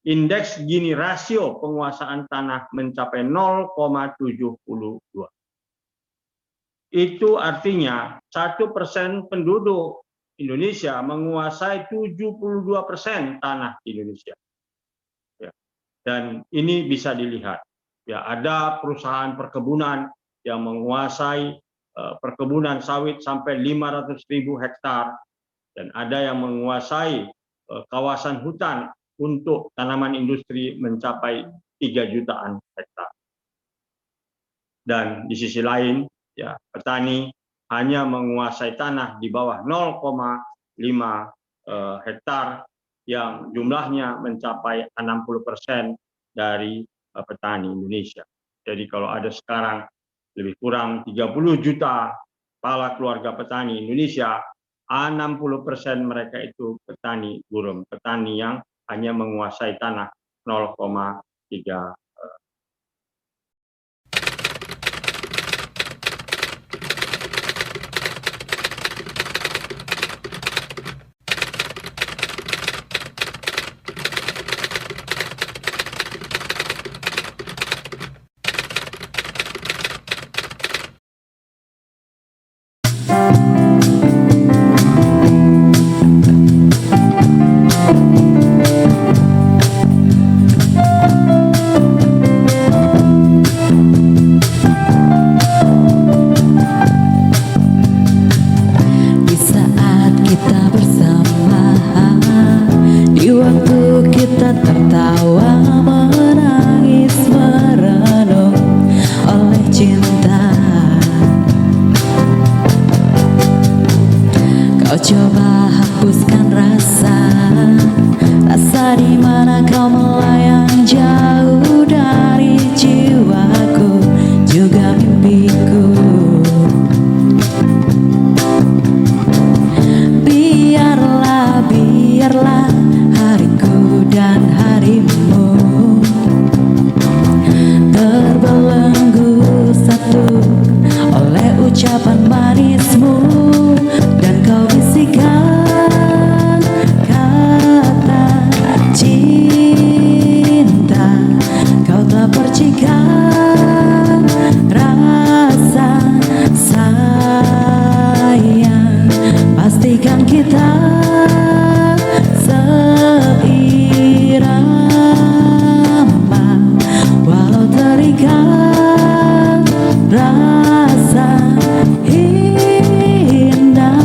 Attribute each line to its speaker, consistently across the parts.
Speaker 1: Indeks Gini rasio penguasaan tanah mencapai 0,72. Itu artinya 1% penduduk Indonesia menguasai 72% tanah Indonesia. Ya. Dan ini bisa dilihat. Ya, ada perusahaan perkebunan yang menguasai perkebunan sawit sampai 500.000 hektar, dan ada yang menguasai kawasan hutan untuk tanaman industri mencapai 3 jutaan hektar. Dan di sisi lain, ya, petani hanya menguasai tanah di bawah 0,5 hektar yang jumlahnya mencapai 60% dari petani Indonesia. Jadi kalau ada sekarang lebih kurang 30 juta kepala keluarga petani Indonesia, 60% mereka itu petani gurem, petani yang hanya menguasai tanah 0,3.
Speaker 2: Coba hapuskan rasa di mana kau melayang jauh dari jiwaku, juga mimpiku. Biarlah hariku dan harimu terbelenggu satu oleh ucapan manismu, dan kau bisikan kata cinta. Kau telah percikan rasa sayang. Pastikan kita seirama, walau terikat rasa indah.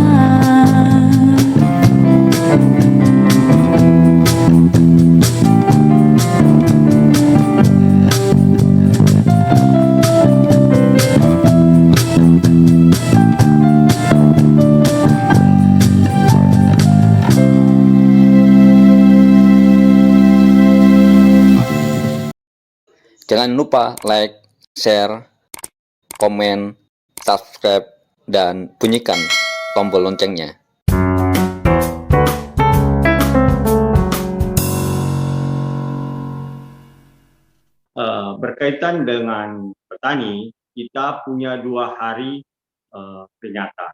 Speaker 3: Jangan lupa like, share, komen, subscribe, dan bunyikan tombol loncengnya.
Speaker 1: Berkaitan dengan petani, kita punya 2 hari peringatan.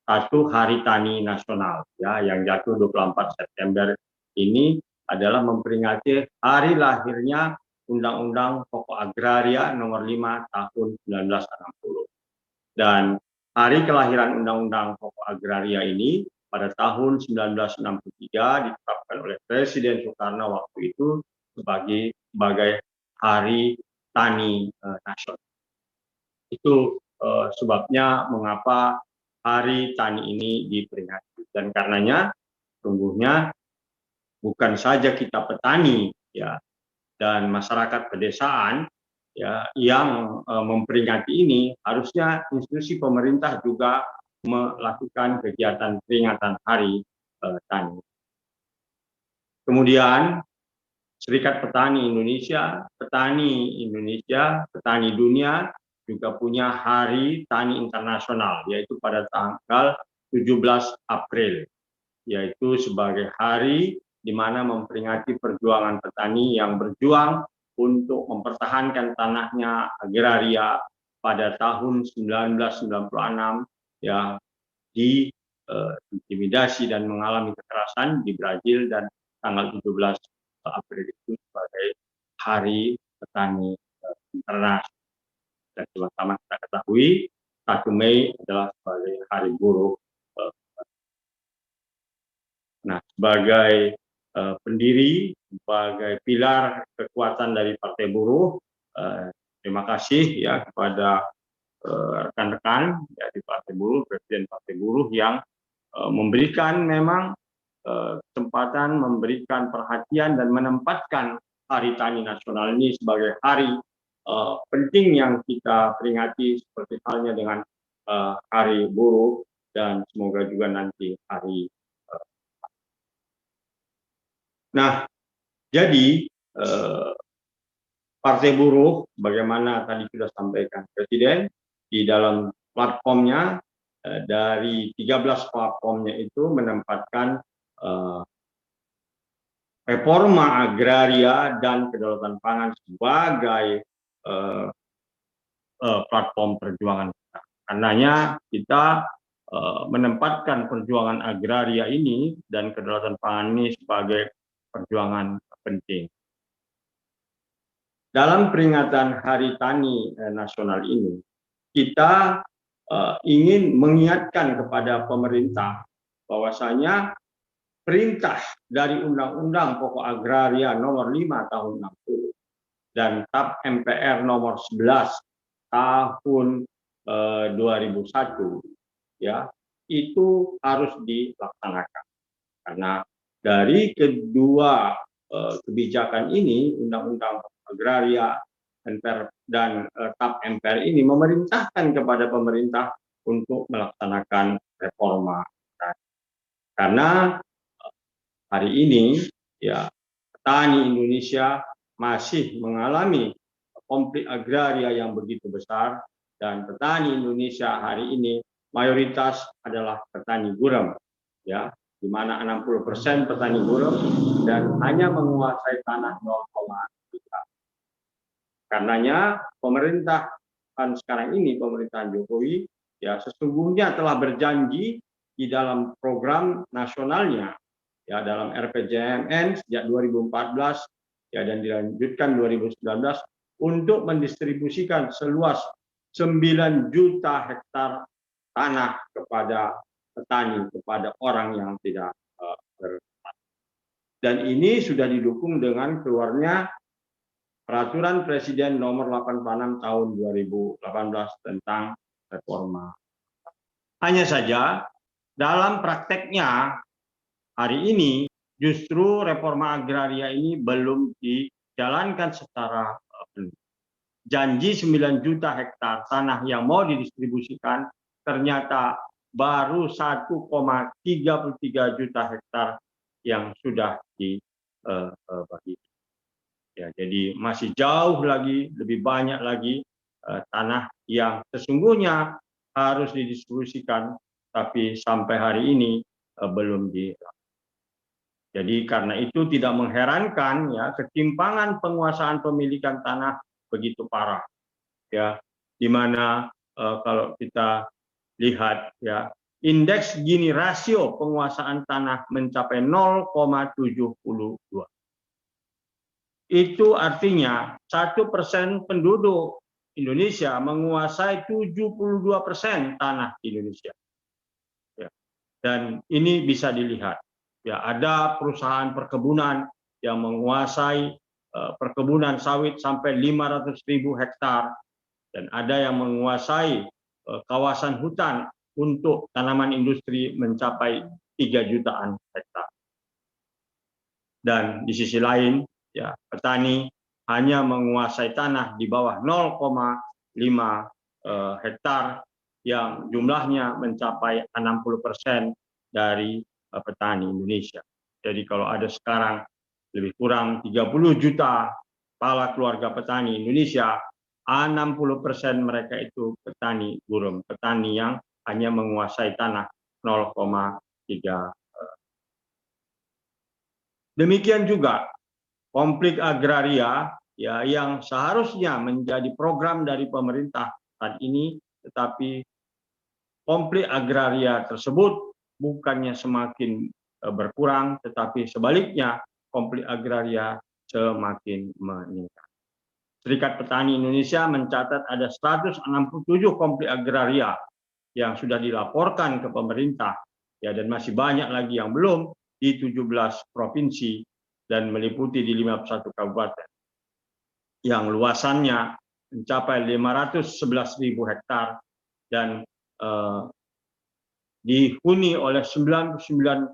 Speaker 1: Satu, Hari Tani Nasional, ya, yang jatuh 24 September ini adalah memperingati hari lahirnya Undang-Undang Pokok Agraria Nomor 5 Tahun 1960. Dan hari kelahiran Undang-Undang Pokok Agraria ini pada tahun 1963 ditetapkan oleh Presiden Soekarno waktu itu sebagai Hari Tani Nasional. Itu sebabnya mengapa Hari Tani ini diperingati. Dan karenanya sungguhnya bukan saja kita petani, ya, dan masyarakat pedesaan, ya, yang memperingati ini, harusnya institusi pemerintah juga melakukan kegiatan peringatan Hari Tani. Kemudian Serikat Petani Indonesia, petani dunia juga punya Hari Tani Internasional, yaitu pada tanggal 17 April, yaitu sebagai hari di mana memperingati perjuangan petani yang berjuang untuk mempertahankan tanahnya agraria pada tahun 1996, ya, diintimidasi dan mengalami kekerasan di Brazil, dan tanggal 17 April itu sebagai Hari Petani Internasional. Dan sama-sama kita ketahui 1 Mei adalah sebagai Hari Buruh. Nah, sebagai pendiri, sebagai pilar kekuatan dari Partai Buruh, terima kasih ya kepada rekan-rekan dari Partai Buruh, Presiden Partai Buruh yang memberikan memang kesempatan, memberikan perhatian dan menempatkan Hari Tani Nasional ini sebagai hari penting yang kita peringati, seperti halnya dengan Hari Buruh, dan semoga juga nanti hari. Nah, jadi Partai Buruh, bagaimana tadi sudah sampaikan Presiden, di dalam platformnya, dari 13 platformnya itu menempatkan reforma agraria dan kedaulatan pangan sebagai platform perjuangan kita. Karenanya kita menempatkan perjuangan agraria ini dan kedaulatan pangan ini sebagai perjuangan penting. Dalam peringatan Hari Tani Nasional ini, kita ingin mengingatkan kepada pemerintah bahwasanya perintah dari Undang-Undang Pokok Agraria Nomor 5 Tahun 60 dan TAP MPR Nomor 11 Tahun 2001, ya, itu harus dilaksanakan. Karena dari kedua kebijakan ini, Undang-Undang Agraria dan TAP MPR ini memerintahkan kepada pemerintah untuk melaksanakan reforma. Karena hari ini, ya, petani Indonesia masih mengalami konflik agraria yang begitu besar, dan petani Indonesia hari ini mayoritas adalah petani gurem, ya, di mana 60% petani gurem dan hanya menguasai tanah 0,3. Karenanya pemerintahan sekarang ini, pemerintahan Jokowi, ya, sesungguhnya telah berjanji di dalam program nasionalnya, ya, dalam RPJMN sejak 2014, ya, dan dilanjutkan 2019 untuk mendistribusikan seluas 9 juta hektar tanah kepada petani, kepada orang yang tidak bertani. Dan ini sudah didukung dengan keluarnya Peraturan Presiden Nomor 86 Tahun 2018 tentang reforma. Hanya saja dalam prakteknya hari ini justru reforma agraria ini belum dijalankan secara penuh. Janji 9 juta hektar tanah yang mau didistribusikan ternyata baru 1,33 juta hektar yang sudah dibagi. Ya, jadi masih jauh lagi, lebih banyak lagi tanah yang sesungguhnya harus didistribusikan, tapi sampai hari ini belum dilakukan. Jadi karena itu tidak mengherankan, ya, ketimpangan penguasaan pemilikan tanah begitu parah, ya, di mana kalau kita lihat, ya, indeks Gini rasio penguasaan tanah mencapai 0,72. Itu artinya 1% penduduk Indonesia menguasai 72% tanah Indonesia. Ya. Dan ini bisa dilihat. Ya, ada perusahaan perkebunan yang menguasai perkebunan sawit sampai 500.000 hektar, dan ada yang menguasai kawasan hutan untuk tanaman industri mencapai 3 jutaan hektar. Dan di sisi lain, ya, petani hanya menguasai tanah di bawah 0,5 hektar yang jumlahnya mencapai 60% dari petani Indonesia. Jadi kalau ada sekarang lebih kurang 30 juta kepala keluarga petani Indonesia, 60% mereka itu petani gurun, petani yang hanya menguasai tanah 0,3. Demikian juga konflik agraria ya yang seharusnya menjadi program dari pemerintah saat ini, tetapi konflik agraria tersebut bukannya semakin berkurang, tetapi sebaliknya konflik agraria semakin meningkat. Serikat Petani Indonesia mencatat ada 167 konflik agraria yang sudah dilaporkan ke pemerintah, ya, dan masih banyak lagi yang belum di 17 provinsi dan meliputi di 51 kabupaten yang luasannya mencapai 511.000 hektar dan dihuni oleh 99.000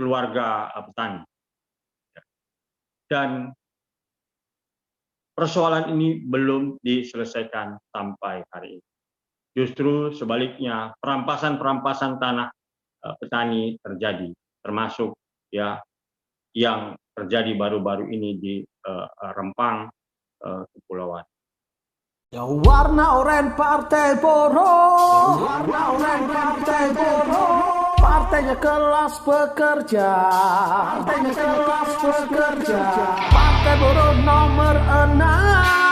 Speaker 1: keluarga petani. Dan persoalan ini belum diselesaikan sampai hari ini. Justru sebaliknya, perampasan tanah petani terjadi, termasuk ya yang terjadi baru-baru ini di Rempang, Kepulauan.
Speaker 4: Ya warna oranye Partai Buruh, warna oranye Partai Buruh, partainya kelas pekerja, partainya kelas pekerja, Partai Buruh nomor 6.